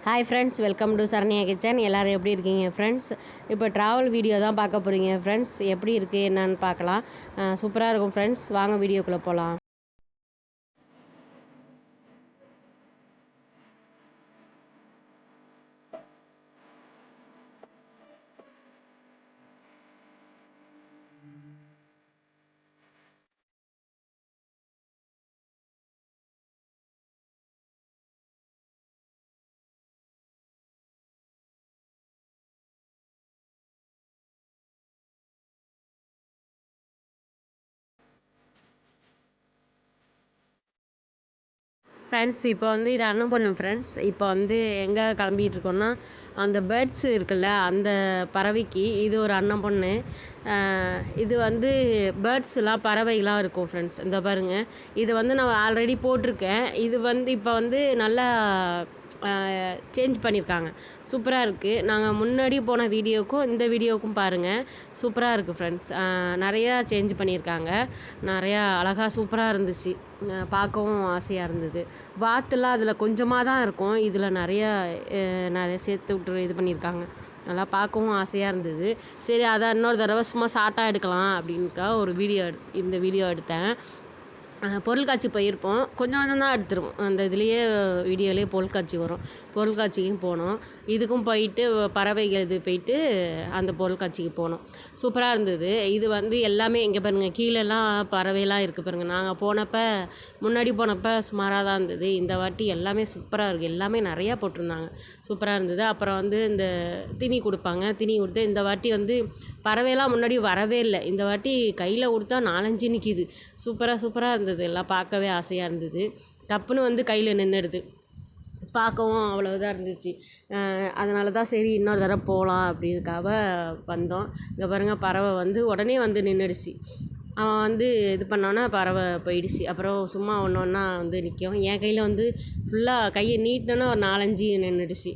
Hi friends, welcome to Saranya kitchen. எல்லோரும் எப்படி இருக்கீங்க ஃப்ரெண்ட்ஸ்? இப்போ ட்ராவல் வீடியோ தான் பார்க்க போகிறீங்க ஃப்ரெண்ட்ஸ். எப்படி இருக்குது என்னன்னு பார்க்கலாம். சூப்பராக இருக்கும் ஃப்ரெண்ட்ஸ். வாங்க வீடியோக்குள்ளே போகலாம். ஃப்ரெண்ட்ஸ், இப்போ வந்து இதை அண்ணன் பண்ணும் ஃப்ரெண்ட்ஸ். இப்போ வந்து எங்கே கிளம்பிகிட்டு இருக்கோன்னா, அந்த பேர்ட்ஸ் இருக்குல்ல, அந்த பறவைக்கு இது ஒரு அண்ணன் பொண்ணு. இது வந்து பேர்ட்ஸ்லாம் பறவைகளாக இருக்கும் ஃப்ரெண்ட்ஸ். இந்த பாருங்கள், இது வந்து நான் ஆல்ரெடி போட்டிருக்கேன். இது வந்து இப்போ வந்து நல்லா சேஞ்ச் பண்ணியிருக்காங்க. சூப்பராக இருக்குது. நாங்கள் முன்னாடி போன வீடியோக்கும் இந்த வீடியோவுக்கும் பாருங்கள், சூப்பராக இருக்குது ஃப்ரெண்ட்ஸ். நிறையா சேஞ்ச் பண்ணியிருக்காங்க. நிறையா அழகாக சூப்பராக இருந்துச்சு. பார்க்கவும் ஆசையாக இருந்தது. வாத்துலாம் அதில் கொஞ்சமாக தான் இருக்கும், இதில் நிறையா சேர்த்து விட்டு இது பண்ணியிருக்காங்க. நல்லா பார்க்கவும் ஆசையாக இருந்தது. சரி, அதை இன்னொரு தடவை சும்மா ஷார்ட்டாக எடுக்கலாம் அப்படின்ட்டு ஒரு இந்த வீடியோ எடுத்தேன். பொருட்காட்சி போயிருப்போம். கொஞ்சம் கொஞ்சம் தான் எடுத்துருவோம். அந்த இதுலேயே வீடியோலேயே பொருட்காட்சி வரும். பொருட்காட்சிக்கும் போனோம். இதுக்கும் போயிட்டு பறவைகள் இது போயிட்டு அந்த பொருட்காட்சிக்கு போனோம். சூப்பராக இருந்தது. இது வந்து எல்லாமே இங்கே பாருங்கள், கீழெல்லாம் பறவைலாம் இருக்குது பாருங்கள். நாங்கள் முன்னாடி போனப்போ சுமாராக தான் இருந்தது. இந்த வாட்டி எல்லாமே சூப்பராக இருக்குது. எல்லாமே நிறையா போட்டிருந்தாங்க. சூப்பராக இருந்தது. அப்புறம் வந்து இந்த திணி கொடுப்பாங்க. திணி கொடுத்து இந்த வாட்டி வந்து பறவைலாம் முன்னாடி வரவே இல்லை. இந்த வாட்டி கையில் கொடுத்தா 4-5 நிற்கிது. சூப்பராக இருந்தது. எல்லாம் பார்க்கவே ஆசையாக இருந்தது. டப்புன்னு வந்து கையில் நின்றுடுது. பார்க்கவும் அவ்வளோ இதாக இருந்துச்சு. அதனால தான் சரி இன்னொரு தடவை போகலாம் அப்படின்னுக்காக வந்தோம். இங்கே பாருங்கள், பறவை வந்து உடனே வந்து நின்றுடுச்சு. அவன் வந்து இது பண்ணோன்னா பறவை போயிடுச்சு. அப்புறம் சும்மா ஒன்று ஒன்றா வந்து நிற்கும். என் கையில் வந்து ஃபுல்லாக கையை நீட்டினோன்னா ஒரு 4-5 நின்றுடுச்சு.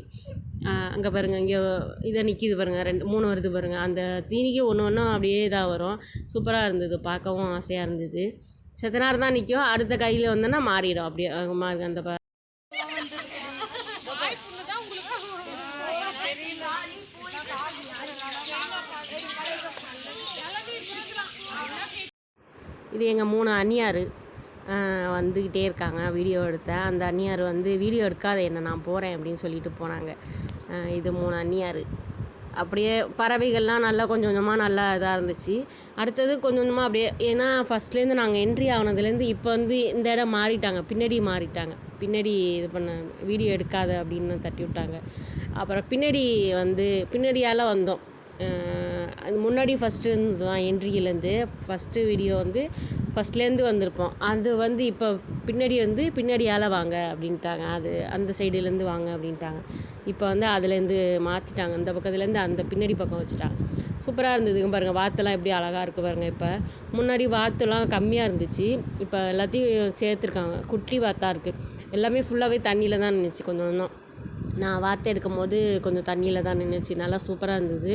அங்கே பாருங்கள், இங்கே இதை நிற்கிது பாருங்கள், 2-3 வருது பாருங்கள். அந்த தீனிக்கு ஒன்று ஒன்றும் அப்படியே இதாக வரும். சூப்பராக இருந்தது. பார்க்கவும் ஆசையாக இருந்தது. செத்த நேரம் தான் நிற்கும். அடுத்த கையில் வந்தோன்னா மாறிடும். அப்படியே அந்த இது எங்கள் 3 அண்ணியார் வந்துக்கிட்டே இருக்காங்க. வீடியோ எடுத்தேன். அந்த அண்ணியார் வந்து வீடியோ எடுக்காத என்ன, நான் போகிறேன் அப்படின்னு சொல்லிட்டு போனாங்க. இது 3 அண்ணியார். அப்படியே பறவைகள்லாம் நல்லா கொஞ்சம் கொஞ்சமாக நல்லா இதாக இருந்துச்சு. அடுத்தது கொஞ்சம் கொஞ்சமாக அப்படியே, ஏன்னா ஃபஸ்ட்லேருந்து நாங்கள் என்ட்ரி ஆனதுலேருந்து இப்போ வந்து இந்த இடம் மாறிட்டாங்க. பின்னாடி இது பண்ண வீடியோ எடுக்காத அப்படின்னு தட்டி விட்டாங்க. அப்புறம் பின்னாடியால் வந்தோம். அது முன்னாடி ஃபஸ்ட்டு இருந்து தான் என்ட்ரியிலேருந்து ஃபஸ்ட்டு வீடியோ வந்து ஃபஸ்ட்லேருந்து வந்திருப்போம். அது வந்து இப்போ பின்னாடியால் வாங்க அப்படின்ட்டாங்க. அந்த சைடுலேருந்து வாங்க அப்படின்ட்டாங்க. இப்போ வந்து அதுலேருந்து மாற்றிட்டாங்க. இந்த பக்கத்துலேருந்து அந்த பின்னாடி பக்கம் வச்சுட்டாங்க. சூப்பராக இருந்ததுங்க பாருங்கள். வாத்தெல்லாம் எப்படி அழகாக இருக்குது பாருங்கள். இப்போ முன்னாடி வாத்துலாம் கம்மியாக இருந்துச்சு. இப்போ எல்லாத்தையும் சேர்த்துருக்காங்க. குட்டி வாத்தா இருக்குது. எல்லாமே ஃபுல்லாகவே தண்ணியில் தான் நின்றுச்சு. கொஞ்சம் நான் வாத்து எடுக்கும் போது கொஞ்சம் தண்ணியில் தான் நின்றுச்சு. நல்லா சூப்பராக இருந்தது.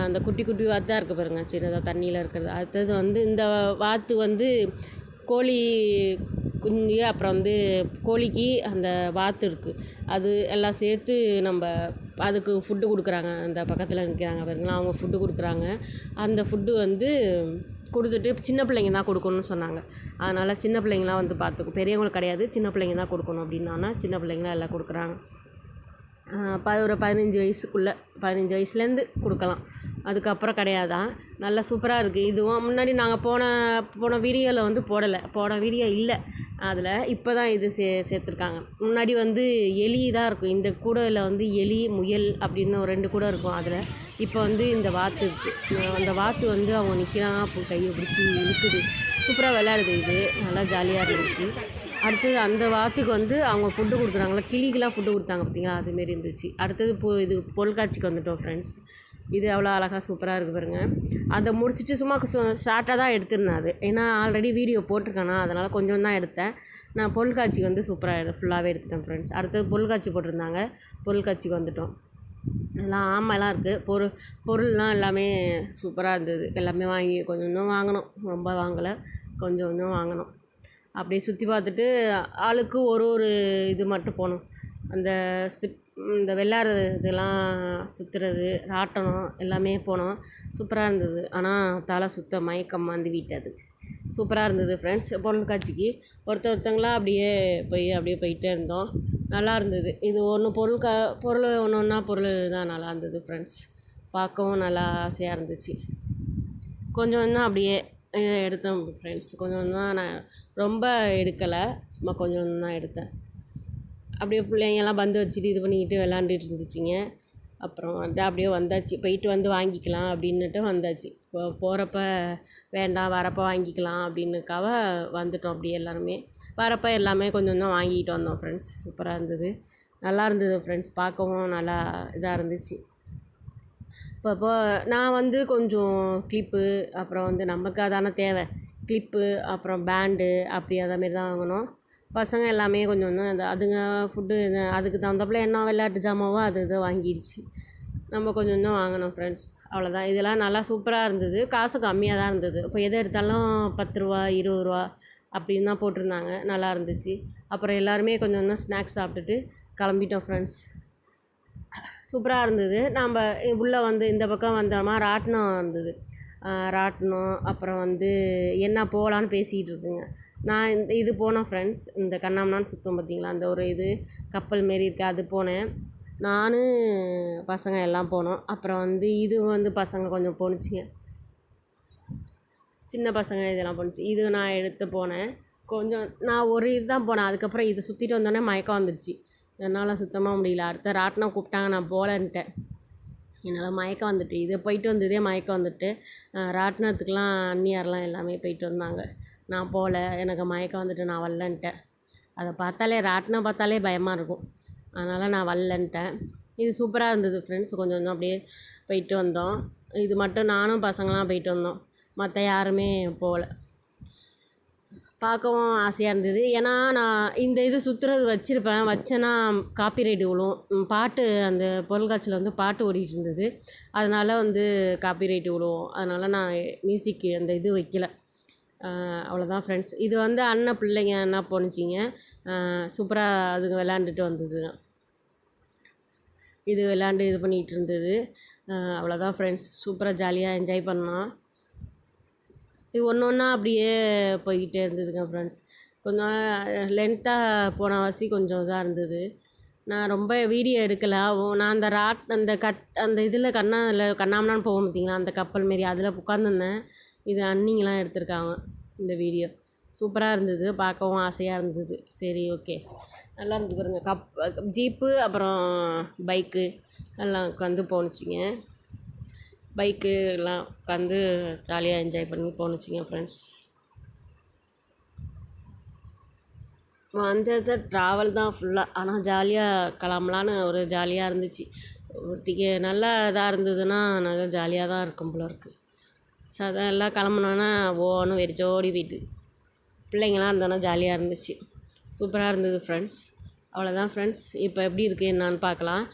அந்த குட்டி வாத்தாக இருக்குது பாருங்கள், சின்னதாக தண்ணியில் இருக்கிறது. அடுத்தது வந்து இந்த வாத்து வந்து கோழி குஞ்சு, அப்புறம் வந்து கோழிக்கு அந்த வாத்து இருக்குது. அது எல்லாம் சேர்த்து நம்ம அதுக்கு ஃபுட்டு கொடுக்குறாங்க. அந்த பக்கத்தில் நிற்கிறாங்க பாருங்களா, அவங்க ஃபுட்டு கொடுக்குறாங்க. அந்த ஃபுட்டு வந்து கொடுத்துட்டு சின்ன பிள்ளைங்க தான் கொடுக்கணும்னு சொன்னாங்க. அதனால் சின்ன பிள்ளைங்களாம் வந்து பார்த்துக்கும். பெரியவங்களுக்கு கிடையாது, சின்ன பிள்ளைங்க தான் கொடுக்கணும் அப்படின்னா சின்ன பிள்ளைங்களாம் எல்லாம் கொடுக்குறாங்க. ஒரு 15 வயசுலேருந்து கொடுக்கலாம். அதுக்கப்புறம் கிடையாதான். நல்லா சூப்பராக இருக்குது. இதுவும் முன்னாடி நாங்கள் போன வீடியோவில் வந்து போன வீடியோ இல்லை அதில். இப்போ தான் இது சேர்த்துருக்காங்க. முன்னாடி வந்து எலி தான் இருக்கும். இந்த கூடையில் வந்து எலி, முயல் அப்படின்னு ஒரு 2 கூடை இருக்கும். அதில் இப்போ வந்து இந்த வாத்து இருக்குது. அந்த வாத்து வந்து அவங்க நிற்கிறாங்க, அப்போ கையை பிடிச்சி இழுக்குது. சூப்பராக விளையாடுது. இது நல்லா ஜாலியாக இருந்துச்சு. அடுத்தது அந்த வாத்துக்கு வந்து அவங்க ஃபுட்டு கொடுக்குறாங்களா, கிளிக்கெலாம் ஃபுட்டு கொடுத்தாங்க பார்த்தீங்களா, அதுமாரி இருந்துச்சு. அடுத்தது இது பொருட்காட்சிக்கு வந்துவிட்டோம் ஃப்ரெண்ட்ஸ். இது அவ்வளோ அழகாக சூப்பராக இருக்குது பாருங்கள். அதை முடிச்சுட்டு சும்மா ஷார்ட்டாக தான் எடுத்திருந்தேன். அது ஏன்னா ஆல்ரெடி வீடியோ போட்டிருக்கேனா, அதனால் கொஞ்சம் தான் எடுத்தேன். நான் பொருட்காட்சிக்கு வந்து சூப்பராக ஃபுல்லாகவே எடுத்துட்டேன் ஃப்ரெண்ட்ஸ். அடுத்தது பொருட்காட்சி போட்டிருந்தாங்க. பொருட்காட்சிக்கு வந்துவிட்டோம். எல்லாம் ஆமைலாம் இருக்குது. பொருள்லாம் எல்லாமே சூப்பராக இருந்தது. எல்லாமே வாங்கி கொஞ்சம் வாங்கினோம். ரொம்ப வாங்கலை, கொஞ்சம் வாங்கினோம். அப்படியே சுற்றி பார்த்துட்டு ஆளுக்கு ஒரு இது மட்டும் போனோம். அந்த இந்த வெள்ளாறு இதெல்லாம் சுற்றுறது, ராட்டனம் எல்லாமே போனோம். சூப்பராக இருந்தது. ஆனால் தலை சுத்த மயக்கம் வந்து விட்டது. சூப்பராக இருந்தது ஃப்ரெண்ட்ஸ். பொருட்காட்சிக்கு ஒருத்தவங்களாம் அப்படியே போயிட்டே இருந்தோம். நல்லா இருந்தது. இது பொருள் ஒன்று ஒன்றா பொருள் தான் நல்லா இருந்தது ஃப்ரெண்ட்ஸ். பார்க்கவும் நல்லா ஆசையாக இருந்துச்சு. கொஞ்சம் தான் அப்படியே எடுத்தேன் ஃப்ரெண்ட்ஸ். கொஞ்சம் தான், நான் ரொம்ப எடுக்கலை, சும்மா கொஞ்சம் தான் எடுத்தேன். அப்படியே பிள்ளைங்கெல்லாம் பந்து வச்சுட்டு இது பண்ணிக்கிட்டு விளாண்டுட்டு இருந்துச்சுங்க. அப்புறம் அப்படியே வந்தாச்சு. போயிட்டு வந்து வாங்கிக்கலாம் அப்படின்னுட்டு வந்தாச்சு. போகிறப்ப வேண்டாம், வரப்போ வாங்கிக்கலாம் அப்படின்னுக்காக வந்துட்டோம். அப்படியே எல்லாருமே வரப்போ எல்லாமே கொஞ்சம் தான் வாங்கிட்டு வந்தோம் ஃப்ரெண்ட்ஸ். சூப்பராக இருந்தது, நல்லா இருந்தது ஃப்ரெண்ட்ஸ். பார்க்கவும் நல்லா இதாக இருந்துச்சு. இப்போ நான் வந்து கொஞ்சம் கிளிப்பு, அப்புறம் வந்து நமக்கு அதான தேவை, கிளிப்பு அப்புறம் பேண்டு அப்படி அதேமாரி தான் வாங்கினோம். பசங்க எல்லாமே கொஞ்சம் அதுங்க ஃபுட்டு அதுக்கு தகுந்தாப்புல என்ன விளையாட்டு ஜாமாவோ அது இதை வாங்கிடுச்சு. நம்ம கொஞ்சம் தான் வாங்கினோம் ஃப்ரெண்ட்ஸ். அவ்வளோதான். இதெல்லாம் நல்லா சூப்பராக இருந்தது. காசு கம்மியாக தான் இருந்தது. இப்போ எது எடுத்தாலும் 10 ரூபா 20 ரூபா அப்படின்னு தான் போட்டிருந்தாங்க. நல்லா இருந்துச்சு. அப்புறம் எல்லாருமே கொஞ்சம் தான் ஸ்நாக்ஸ் சாப்பிட்டுட்டு கிளம்பிட்டோம் ஃப்ரெண்ட்ஸ். சூப்பராக இருந்தது. நம்ம உள்ளே வந்து இந்த பக்கம் வந்தோமா ராட்டினம் இருந்தது. ராட்டினம் அப்புறம் வந்து என்ன போகலான்னு பேசிகிட்டு இருக்குங்க. நான் இது போனேன் ஃப்ரெண்ட்ஸ். இந்த கண்ணாமண்ணான்னு சுத்தம் பார்த்தீங்களா, அந்த ஒரு இது கப்பல் மாரி இருக்குது, அது போனேன். நான் பசங்க எல்லாம் போனோம். அப்புறம் வந்து இது வந்து பசங்க கொஞ்சம் போணுச்சுங்க, சின்ன பசங்க இதெல்லாம் போணுச்சு. இது நான் எடுத்து போனேன். கொஞ்சம் நான் ஒரு இது தான் போனேன். அதுக்கப்புறம் இது சுற்றிட்டு வந்தோடனே மயக்கம் வந்துடுச்சு. என்னால் சுத்தமாக முடியல. அடுத்த ராட்டினம் கூப்பிட்டாங்க, நான் போகலன்ட்டேன். என்னால் மயக்கம் வந்துட்டு, இதை போயிட்டு வந்ததே மயக்கம் வந்துட்டு. ராட்டினத்துக்கெலாம் அண்ணியாரெலாம் எல்லாமே போயிட்டு வந்தாங்க. நான் போகல, எனக்கு மயக்கம் வந்துட்டு நான் வரலன்ட்டேன். அதை பார்த்தாலே ராட்டினம் பார்த்தாலே பயமாக இருக்கும். அதனால் நான் வரலன்ட்டேன். இது சூப்பராக இருந்தது ஃப்ரெண்ட்ஸ். கொஞ்சம் கொஞ்சம் அப்படியே போயிட்டு வந்தோம். இது மட்டும் நானும் பசங்களாம் போயிட்டு வந்தோம், மற்ற யாருமே போகல. பார்க்கவும் ஆசையாக இருந்தது. ஏன்னா நான் இந்த இது சுற்றுறது வச்சேன்னா காப்பிரைட் விழுவும். பாட்டு அந்த பொருட்காட்சியில் வந்து பாட்டு ஓடிட்டு இருந்தது. அதனால் வந்து காப்பிரைட் விழுவும். அதனால் நான் மியூசிக்கு அந்த இது வைக்கல. அவ்வளோதான் ஃப்ரெண்ட்ஸ். இது வந்து அண்ணன் பிள்ளைங்க என்ன போணுச்சிங்க. சூப்பராக அதுங்க விளாண்டுட்டு வந்ததுங்க. இது விளாண்டு இது பண்ணிகிட்டு இருந்தது. அவ்வளோதான் ஃப்ரெண்ட்ஸ். சூப்பராக ஜாலியாக என்ஜாய் பண்ணோம். இது ஒன்று ஒன்றா அப்படியே போய்கிட்டே இருந்ததுங்க ஃப்ரெண்ட்ஸ். கொஞ்சம் லென்த்தாக போன வாசி கொஞ்சம் இதாக இருந்தது. நான் ரொம்ப வீடியோ எடுக்கலை. நான் அந்த இதில் கண்ணாமண்ணான்னு போவோம் பார்த்தீங்களா, அந்த கப்பல் மாரி அதில் உட்காந்துருந்தேன். இது அண்ணிங்கெலாம் எடுத்திருக்காங்க இந்த வீடியோ. சூப்பராக இருந்தது, பார்க்கவும் ஆசையாக இருந்தது. சரி, ஓகே, நல்லா இருந்தது பாருங்க. ஜீப்பு அப்புறம் பைக்கு எல்லாம் உட்காந்து போணுச்சிங்க. பைக்கு எல்லாம் உட்காந்து ஜாலியாக என்ஜாய் பண்ணி போணுச்சிங்க ஃப்ரெண்ட்ஸ். அந்த இடத்துல ட்ராவல் தான் ஃபுல்லாக. ஆனால் ஜாலியாக கிளம்பலான்னு ஒரு ஜாலியாக இருந்துச்சு. நல்லா இதாக இருந்ததுன்னா நல்லா ஜாலியாக தான் இருக்கும் போல இருக்குது. அதான் எல்லாம் கிளம்புனோன்னா ஓன்னு வெறிச்சோடி போயிட்டு பிள்ளைங்களாம் இருந்தோன்னா ஜாலியாக இருந்துச்சு. சூப்பராக இருந்தது ஃப்ரெண்ட்ஸ். அவ்வளோதான் ஃப்ரெண்ட்ஸ். இப்போ எப்படி இருக்குது என்னான்னு பார்க்கலாம்.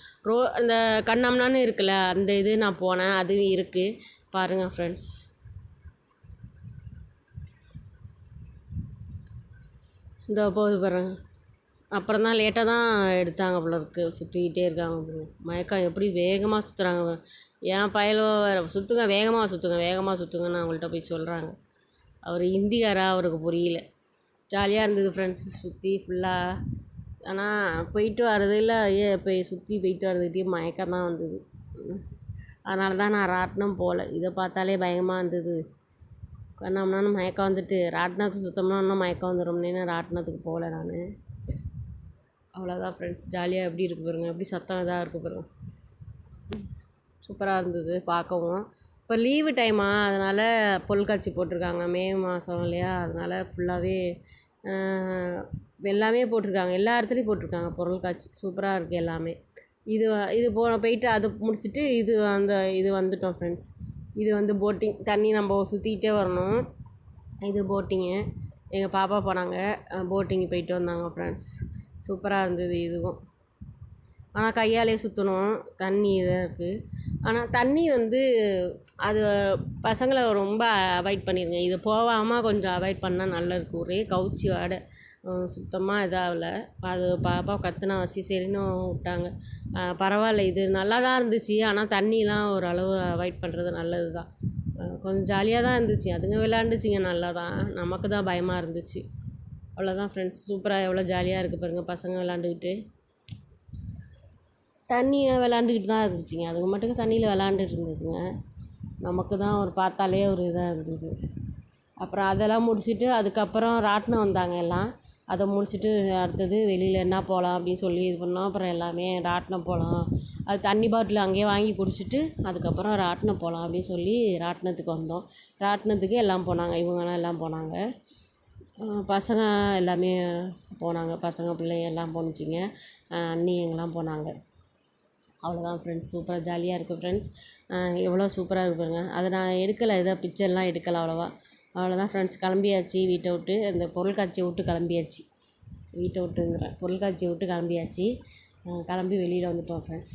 அந்த கண்ணாமண்ணான்னு இருக்குல்ல, அந்த இது நான் போனேன், அதுவும் இருக்குது பாருங்கள் ஃப்ரெண்ட்ஸ். இந்த போது பாருங்க. அப்புறம் தான் லேட்டாக தான் எடுத்தாங்க போல இருக்குது. சுற்றிக்கிட்டே இருக்காங்க. மயக்கம் எப்படி வேகமாக சுற்றுறாங்க. என் பயலோ சுற்றுங்க, வேகமாக சுற்றுங்கன்னு அவங்கள்ட்ட போய் சொல்கிறாங்க. அவர் ஹிந்திக்காரா, அவருக்கு புரியல. ஜாலியாக இருந்தது ஃப்ரெண்ட்ஸ். சுற்றி ஃபுல்லாக. ஆனால் போயிட்டு வர்றதில்ல, போயிட்டு வர்றதுக்கிட்டே மயக்கம் தான் வந்தது. அதனால தான் நான் ராட்டினம் போகல. இதை பார்த்தாலே பயமாக இருந்தது. கண்ணாமண்ணான்னு மயக்கம் வந்துட்டு ராட்டினத்துக்கு சுத்தமாக இன்னும் மயக்கம் வந்துடும்னு ராட்டினத்துக்கு போகல நான். அவ்வளோதான் ஃப்ரெண்ட்ஸ். ஜாலியாக எப்படி இருக்குது பாருங்க, எப்படி சத்தம் இதாக இருக்குது பாருங்க. சூப்பராக இருந்தது பார்க்கவும். இப்போ லீவு டைமா, அதனால் பொருட்காட்சி போட்டிருக்காங்க. மே மாதம் இல்லையா, அதனால் ஃபுல்லாகவே எல்லாமே போட்டிருக்காங்க. எல்லா இடத்துலையும் போட்டிருக்காங்க பொருட்காட்சி. சூப்பராக இருக்குது எல்லாமே. இது போயிட்டு அது முடிச்சுட்டு இது வந்துட்டோம் ஃப்ரெண்ட்ஸ். இது வந்து போட்டிங், தண்ணி நம்ம சுற்றிக்கிட்டே வரணும். இது போட்டிங்கு. எங்கள் பாப்பா போனாங்க, போட்டிங்கு போயிட்டு வந்தாங்க ஃப்ரெண்ட்ஸ். சூப்பராக இருந்தது இதுவும். ஆனால் கையாலே சுற்றணும், தண்ணி இதாக இருக்குது. ஆனால் தண்ணி வந்து அது பசங்களை ரொம்ப அவாய்ட் பண்ணிடுங்க. இது போகாமல் கொஞ்சம் அவாய்ட் பண்ணால் நல்லா இருக்குது. ஒரே கவுச்சி வாடை சுத்தமாக இதாகல. அது பாப்பா கத்துனா வசி சரின்னு விட்டாங்க. பரவாயில்ல, இது நல்லா தான் இருந்துச்சு. ஆனால் தண்ணிலாம் ஓரளவு அவாய்ட் பண்ணுறது நல்லது தான். கொஞ்சம் ஜாலியாக தான் இருந்துச்சு. அதுங்க விளாண்டுச்சிங்க நல்லா தான். நமக்கு தான் பயமாக இருந்துச்சு. அவ்வளோதான் ஃப்ரெண்ட்ஸ். சூப்பராக எவ்வளோ ஜாலியாக இருக்குது பாருங்கள், பசங்க விளாண்டுக்கிட்டு. தண்ணியை விளாண்டுக்கிட்டு தான் இருந்துச்சுங்க. அதுக்கு மட்டும் தண்ணியில் விளாண்டுட்டு இருந்ததுங்க. நமக்கு தான் ஒரு பார்த்தாலே ஒரு இதாக இருந்தது. அப்புறம் அதெல்லாம் முடிச்சுட்டு அதுக்கப்புறம் ராட்டினம் வந்தாங்க எல்லாம். அதை முடிச்சுட்டு அடுத்தது வெளியில் என்ன போகலாம் அப்படின்னு சொல்லி இது பண்ணோம். அப்புறம் எல்லாமே ராட்டினம் போகலாம், அது தண்ணி பாட்டில் அங்கேயே வாங்கி குடிச்சிட்டு அதுக்கப்புறம் ராட்டினம் போகலாம் அப்படின்னு சொல்லி ராட்டினத்துக்கு வந்தோம். ராட்டினத்துக்கு எல்லாம் போனாங்க, இவங்கெல்லாம் எல்லாம் போனாங்க. பசங்க எல்லாமே போனாங்க, பசங்க பிள்ளைங்க எல்லாம் போணுச்சிங்க. அண்ணி எங்கெல்லாம் போனாங்க. அவ்வளோதான் ஃப்ரெண்ட்ஸ். சூப்பராக ஜாலியாக இருக்குது ஃப்ரெண்ட்ஸ். எவ்வளோ சூப்பராக இருக்கு பாருங்க. அதை நான் எடுக்கலை, இதை பிக்சர்லாம் எடுக்கலை அவ்வளோவா. அவ்வளோதான் ஃப்ரெண்ட்ஸ். கிளம்பியாச்சு வீட்டை விட்டு. இந்த பொருட்காட்சியை விட்டு கிளம்பியாச்சு. வீட்டை விட்டுங்கிறேன், பொருட்காட்சியை விட்டு கிளம்பியாச்சு. கிளம்பி வெளியில் வந்துட்டோம் ஃப்ரெண்ட்ஸ்.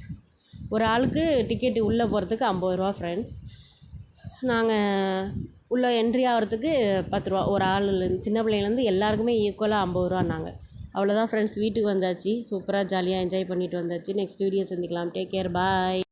ஒரு ஆளுக்கு டிக்கெட்டு உள்ளே போகிறதுக்கு 50 ரூபா ஃப்ரெண்ட்ஸ். நாங்கள் உள்ளே என்ட்ரி ஆகிறதுக்கு 10 ரூபா. ஒரு ஆள் சின்ன பிள்ளைங்கலேருந்து எல்லாருக்குமே ஈக்குவலாக 50 ரூபான்னாங்க. அவ்வளோதான் ஃப்ரெண்ட்ஸ். வீட்டுக்கு வந்தாச்சு. சூப்பராக ஜாலியாக என்ஜாய் பண்ணிட்டு வந்தாச்சு. நெக்ஸ்ட் வீடியோ சந்திக்கலாம். டேக் கேர், பாய்.